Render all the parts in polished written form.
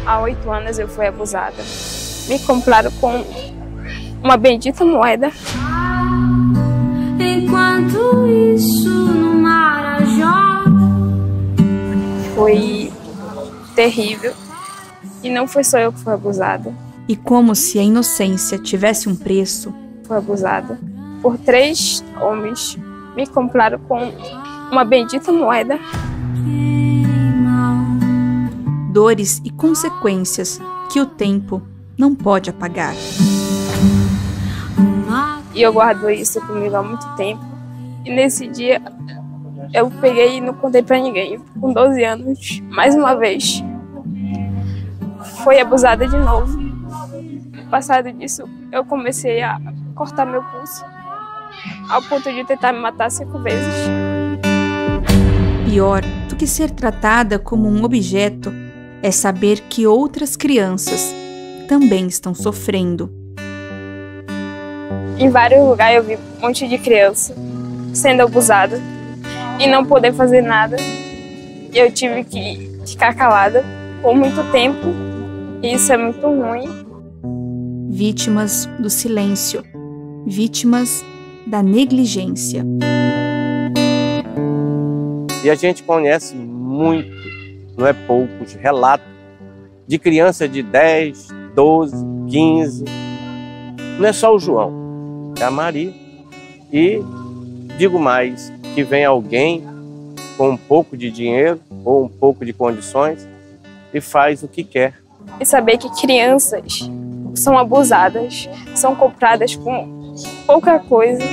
Há 8 anos eu fui abusada. Me compraram com uma bendita moeda. Enquanto isso no Marajó foi terrível. E não foi só eu que fui abusada. E como se a inocência tivesse um preço, fui abusada por 3 homens. Me compraram com uma bendita moeda. Dores e consequências que o tempo não pode apagar. E eu guardo isso comigo há muito tempo. E nesse dia eu peguei e não contei pra ninguém. Com 12 anos, mais uma vez, foi abusada de novo. Passado disso, eu comecei a cortar meu pulso, ao ponto de tentar me matar 5 vezes. Pior do que ser tratada como um objeto é saber que outras crianças também estão sofrendo. Em vários lugares eu vi um monte de criança sendo abusada e não poder fazer nada. Eu tive que ficar calada por muito tempo e isso é muito ruim. Vítimas do silêncio, vítimas da negligência. E a gente conhece muito, não é poucos, relatos de crianças de 10, 12, 15. Não é só o João, é a Maria. E digo mais, que vem alguém com um pouco de dinheiro ou um pouco de condições e faz o que quer. E saber que crianças são abusadas, são compradas com pouca coisa.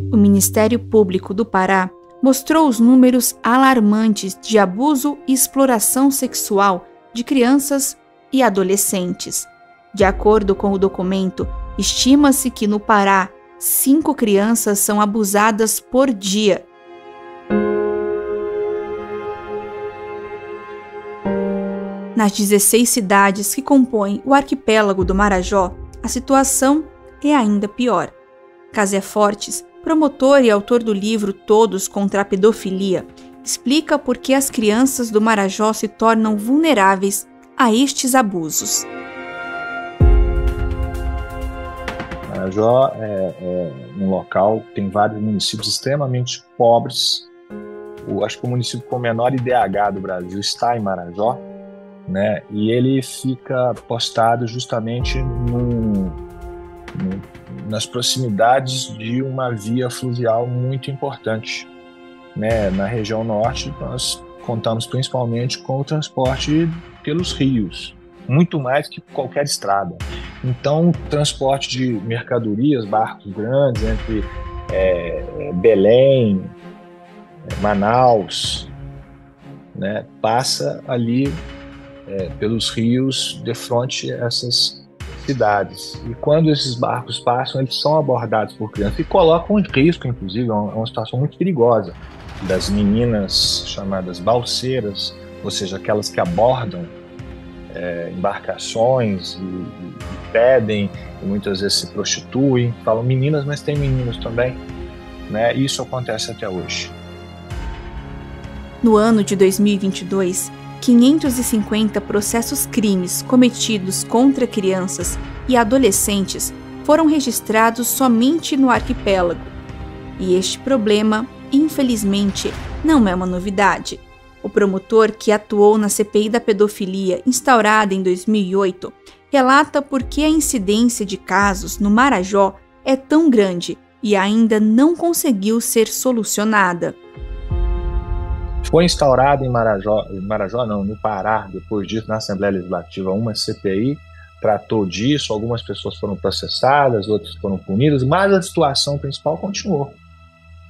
O Ministério Público do Pará mostrou os números alarmantes de abuso e exploração sexual de crianças e adolescentes. De acordo com o documento, estima-se que no Pará, 5 crianças são abusadas por dia. Nas 16 cidades que compõem o arquipélago do Marajó, a situação é ainda pior. Casé Fortes, promotor e autor do livro Todos contra a Pedofilia, explica por que as crianças do Marajó se tornam vulneráveis a estes abusos. Marajó é um local que tem vários municípios extremamente pobres. Acho que o município com o menor IDH do Brasil está em Marajó, né? E ele fica postado justamente nas proximidades de uma via fluvial muito importante, né? Na região norte, nós contamos principalmente com o transporte pelos rios, muito mais que qualquer estrada. Então, o transporte de mercadorias, barcos grandes entre Belém, Manaus, né? Passa ali pelos rios de frente a essas cidades. E quando esses barcos passam, eles são abordados por crianças e colocam em risco, inclusive, é uma situação muito perigosa, das meninas chamadas balseiras, ou seja, aquelas que abordam embarcações e pedem, e muitas vezes se prostituem, falam meninas, mas tem meninos também, né? Isso acontece até hoje. No ano de 2022, 550 processos-crimes cometidos contra crianças e adolescentes foram registrados somente no arquipélago. E este problema, infelizmente, não é uma novidade. O promotor que atuou na CPI da pedofilia instaurada em 2008 relata por que a incidência de casos no Marajó é tão grande e ainda não conseguiu ser solucionada. Foi instaurada no Pará, depois disso, na Assembleia Legislativa, uma CPI, tratou disso, algumas pessoas foram processadas, outras foram punidas, mas a situação principal continuou,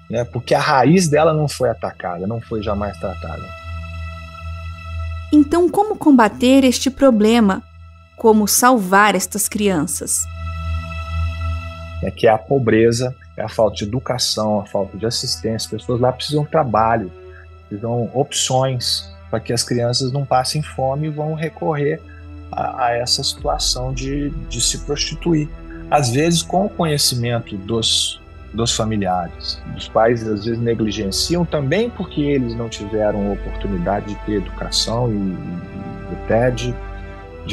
né? Porque a raiz dela não foi atacada, não foi jamais tratada. Então, como combater este problema? Como salvar estas crianças? É que a pobreza, a falta de educação, a falta de assistência, as pessoas lá precisam de trabalho, precisam de opções para que as crianças não passem fome e vão recorrer a essa situação de se prostituir. Às vezes com o conhecimento dos familiares. Os pais às vezes negligenciam também porque eles não tiveram oportunidade de ter educação e até de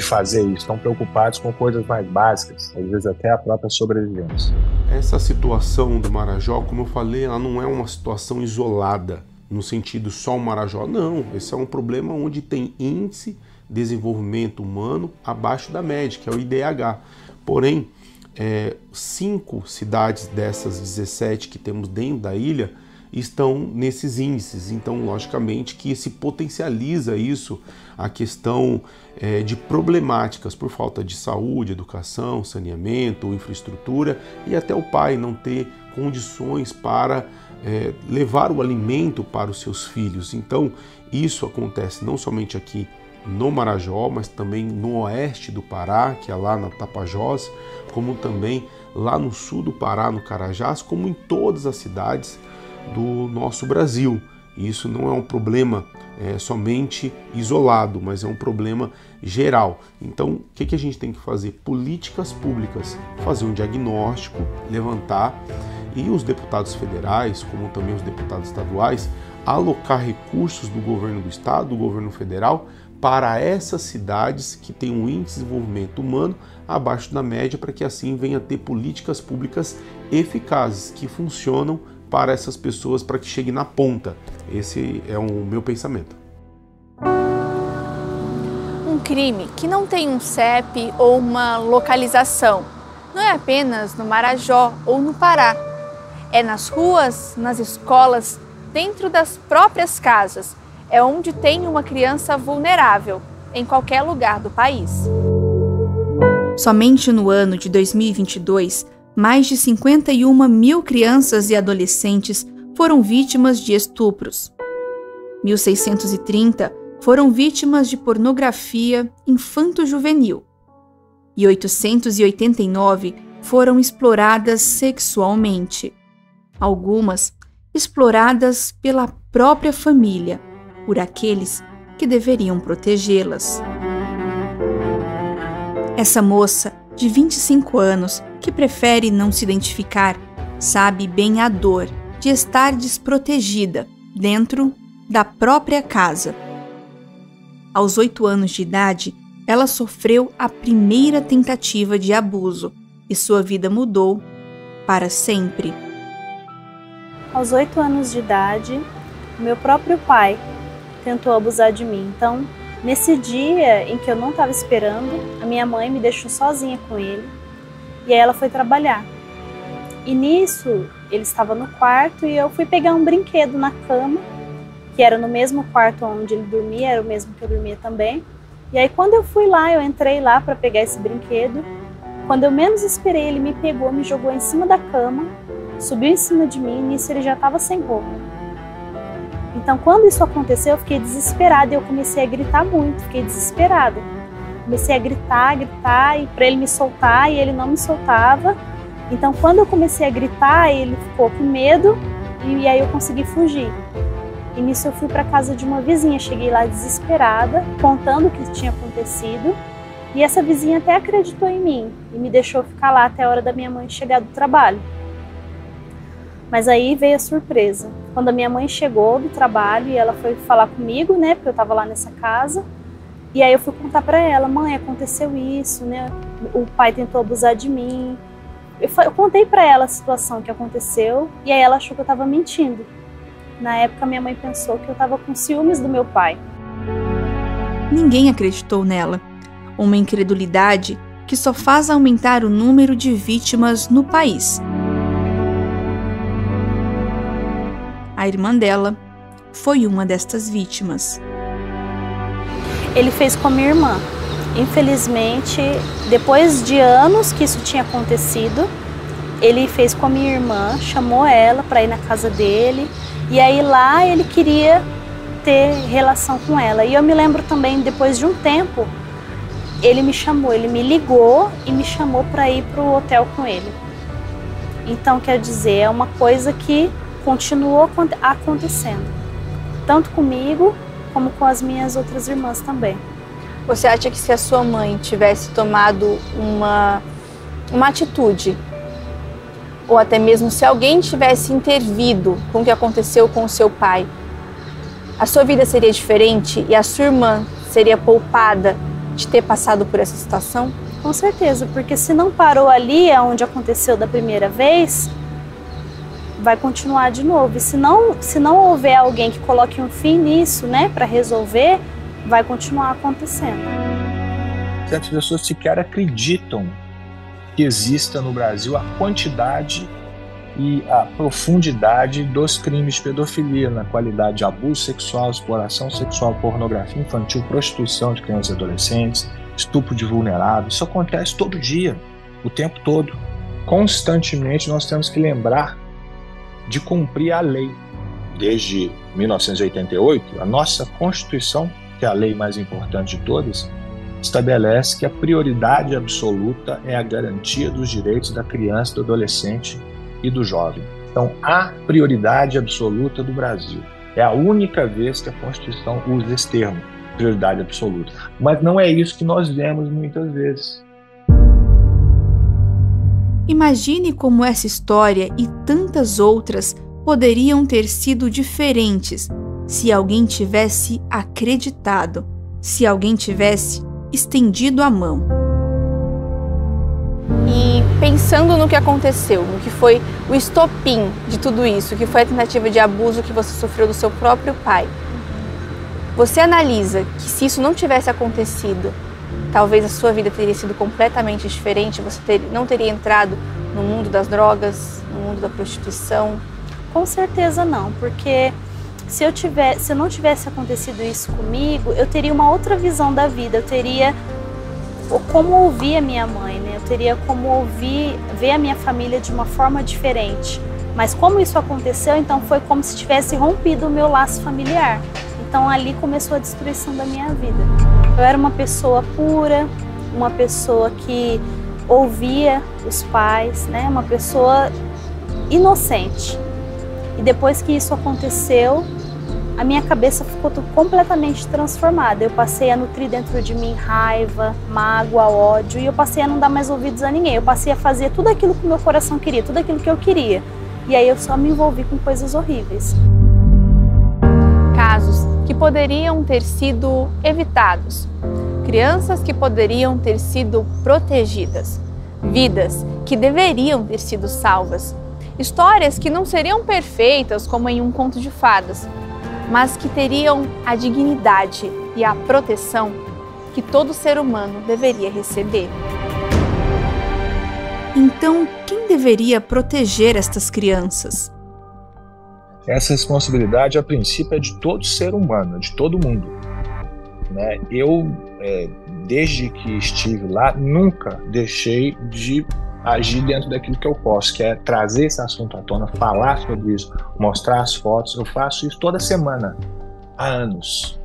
fazer isso, estão preocupados com coisas mais básicas, às vezes até a própria sobrevivência. Essa situação do Marajó, como eu falei, ela não é uma situação isolada, no sentido só o Marajó, não. Esse é um problema onde tem índice de desenvolvimento humano abaixo da média, que é o IDH. Porém, 5 cidades dessas 17 que temos dentro da ilha estão nesses índices, então logicamente que se potencializa isso, a questão de problemáticas por falta de saúde, educação, saneamento, infraestrutura e até o pai não ter condições para levar o alimento para os seus filhos. Então isso acontece não somente aqui no Marajó, mas também no oeste do Pará, que é lá na Tapajós, como também lá no sul do Pará, no Carajás, como em todas as cidades do nosso Brasil. Isso não é um problema somente isolado, mas é um problema geral. Então, o que a gente tem que fazer? Políticas públicas, fazer um diagnóstico, levantar, e os deputados federais, como também os deputados estaduais, alocar recursos do governo do estado, do governo federal, para essas cidades que têm um índice de desenvolvimento humano abaixo da média, para que assim venha a ter políticas públicas eficazes, que funcionam para essas pessoas, para que chegue na ponta. Esse é o meu pensamento. Um crime que não tem um CEP ou uma localização não é apenas no Marajó ou no Pará. É nas ruas, nas escolas, dentro das próprias casas. É onde tem uma criança vulnerável, em qualquer lugar do país. Somente no ano de 2022, mais de 51 mil crianças e adolescentes foram vítimas de estupros. 1.630 foram vítimas de pornografia infanto-juvenil e 889 foram exploradas sexualmente. Algumas exploradas pela própria família, por aqueles que deveriam protegê-las. Essa moça, de 25 anos, que prefere não se identificar, sabe bem a dor de estar desprotegida dentro da própria casa. Aos 8 anos de idade, ela sofreu a primeira tentativa de abuso e sua vida mudou para sempre. Aos 8 anos de idade, meu próprio pai tentou abusar de mim. Então, nesse dia em que eu não estava esperando, a minha mãe me deixou sozinha com ele e aí ela foi trabalhar. E nisso, ele estava no quarto e eu fui pegar um brinquedo na cama, que era no mesmo quarto onde ele dormia, era o mesmo que eu dormia também. E aí quando eu fui lá, eu entrei lá para pegar esse brinquedo, quando eu menos esperei, ele me pegou, me jogou em cima da cama, subiu em cima de mim e nisso ele já estava sem roupa. Então, quando isso aconteceu, eu fiquei desesperada e eu comecei a gritar muito, fiquei desesperada. Comecei a gritar e para ele me soltar e ele não me soltava. Então, quando eu comecei a gritar, ele ficou com medo e aí eu consegui fugir. E nisso eu fui para casa de uma vizinha, cheguei lá desesperada, contando o que tinha acontecido. E essa vizinha até acreditou em mim e me deixou ficar lá até a hora da minha mãe chegar do trabalho. Mas aí veio a surpresa. Quando a minha mãe chegou do trabalho e ela foi falar comigo, né, porque eu estava lá nessa casa, e aí eu fui contar para ela: mãe, aconteceu isso, né, o pai tentou abusar de mim. Eu contei para ela a situação que aconteceu e aí ela achou que eu estava mentindo. Na época minha mãe pensou que eu estava com ciúmes do meu pai. Ninguém acreditou nela. Uma incredulidade que só faz aumentar o número de vítimas no país. A irmã dela foi uma destas vítimas. Ele fez com a minha irmã. Infelizmente, depois de anos que isso tinha acontecido, ele fez com a minha irmã, chamou ela para ir na casa dele, e aí lá ele queria ter relação com ela. E eu me lembro também, depois de um tempo, ele me chamou, ele me ligou e me chamou para ir para o hotel com ele. Então, quer dizer, é uma coisa que continuou acontecendo, tanto comigo como com as minhas outras irmãs também. Você acha que se a sua mãe tivesse tomado uma atitude, ou até mesmo se alguém tivesse intervido com o que aconteceu com o seu pai, a sua vida seria diferente e a sua irmã seria poupada de ter passado por essa situação? Com certeza, porque se não parou ali onde aconteceu da primeira vez, vai continuar de novo. E se não houver alguém que coloque um fim nisso, né, para resolver, vai continuar acontecendo. Certas pessoas sequer acreditam que exista no Brasil a quantidade e a profundidade dos crimes de pedofilia, na qualidade de abuso sexual, exploração sexual, pornografia infantil, prostituição de crianças e adolescentes, estupro de vulneráveis. Isso acontece todo dia, o tempo todo. Constantemente nós temos que lembrar de cumprir a lei. Desde 1988, a nossa Constituição, que é a lei mais importante de todas, estabelece que a prioridade absoluta é a garantia dos direitos da criança, do adolescente e do jovem. Então, a prioridade absoluta do Brasil. É a única vez que a Constituição usa esse termo, prioridade absoluta. Mas não é isso que nós vemos muitas vezes. Imagine como essa história e tantas outras poderiam ter sido diferentes se alguém tivesse acreditado, se alguém tivesse estendido a mão. E pensando no que aconteceu, no que foi o estopim de tudo isso, que foi a tentativa de abuso que você sofreu do seu próprio pai, você analisa que se isso não tivesse acontecido, talvez a sua vida teria sido completamente diferente, você não teria entrado no mundo das drogas, no mundo da prostituição? Com certeza não, porque se não tivesse acontecido isso comigo, eu teria uma outra visão da vida, eu teria como ouvir a minha mãe, né? Eu teria como ver a minha família de uma forma diferente. Mas como isso aconteceu, então foi como se tivesse rompido o meu laço familiar. Então ali começou a destruição da minha vida. Eu era uma pessoa pura, uma pessoa que ouvia os pais, né? Uma pessoa inocente. E depois que isso aconteceu, a minha cabeça ficou completamente transformada. Eu passei a nutrir dentro de mim raiva, mágoa, ódio, e eu passei a não dar mais ouvidos a ninguém. Eu passei a fazer tudo aquilo que o meu coração queria, tudo aquilo que eu queria. E aí eu só me envolvi com coisas horríveis. Casos que poderiam ter sido evitados. Crianças que poderiam ter sido protegidas. Vidas que deveriam ter sido salvas. Histórias que não seriam perfeitas como em um conto de fadas, mas que teriam a dignidade e a proteção que todo ser humano deveria receber. Então, quem deveria proteger estas crianças? Essa responsabilidade, a princípio, é de todo ser humano, de todo mundo. Né? Eu, desde que estive lá, nunca deixei de agir dentro daquilo que eu posso, que é trazer esse assunto à tona, falar sobre isso, mostrar as fotos. Eu faço isso toda semana, há anos,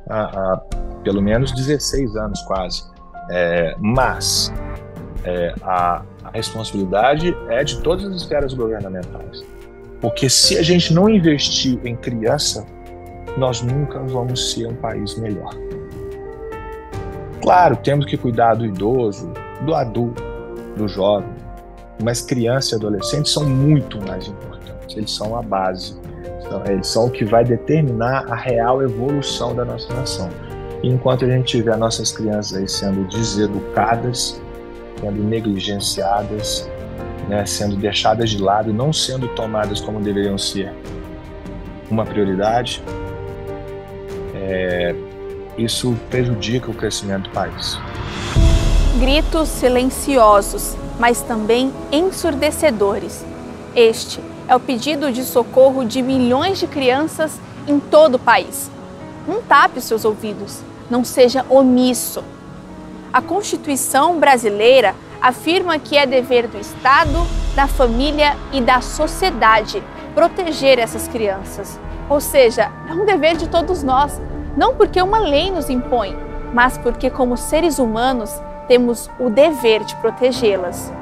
há pelo menos 16 anos quase. Mas a responsabilidade é de todas as esferas governamentais, porque se a gente não investir em criança, nós nunca vamos ser um país melhor. Claro, temos que cuidar do idoso, do adulto, do jovem, mas criança e adolescente são muito mais importantes. Eles são a base, eles são o que vai determinar a real evolução da nossa nação. E enquanto a gente tiver nossas crianças aí sendo deseducadas, sendo negligenciadas, né, sendo deixadas de lado, não sendo tomadas como deveriam ser uma prioridade, isso prejudica o crescimento do país. Gritos silenciosos, mas também ensurdecedores. Este é o pedido de socorro de milhões de crianças em todo o país. Não tape os seus ouvidos, não seja omisso. A Constituição brasileira afirma que é dever do Estado, da família e da sociedade proteger essas crianças. Ou seja, é um dever de todos nós, não porque uma lei nos impõe, mas porque como seres humanos temos o dever de protegê-las.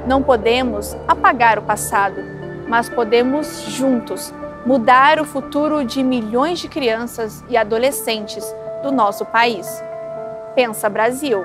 Não podemos apagar o passado, mas podemos juntos mudar o futuro de milhões de crianças e adolescentes do nosso país. Pensa Brasil!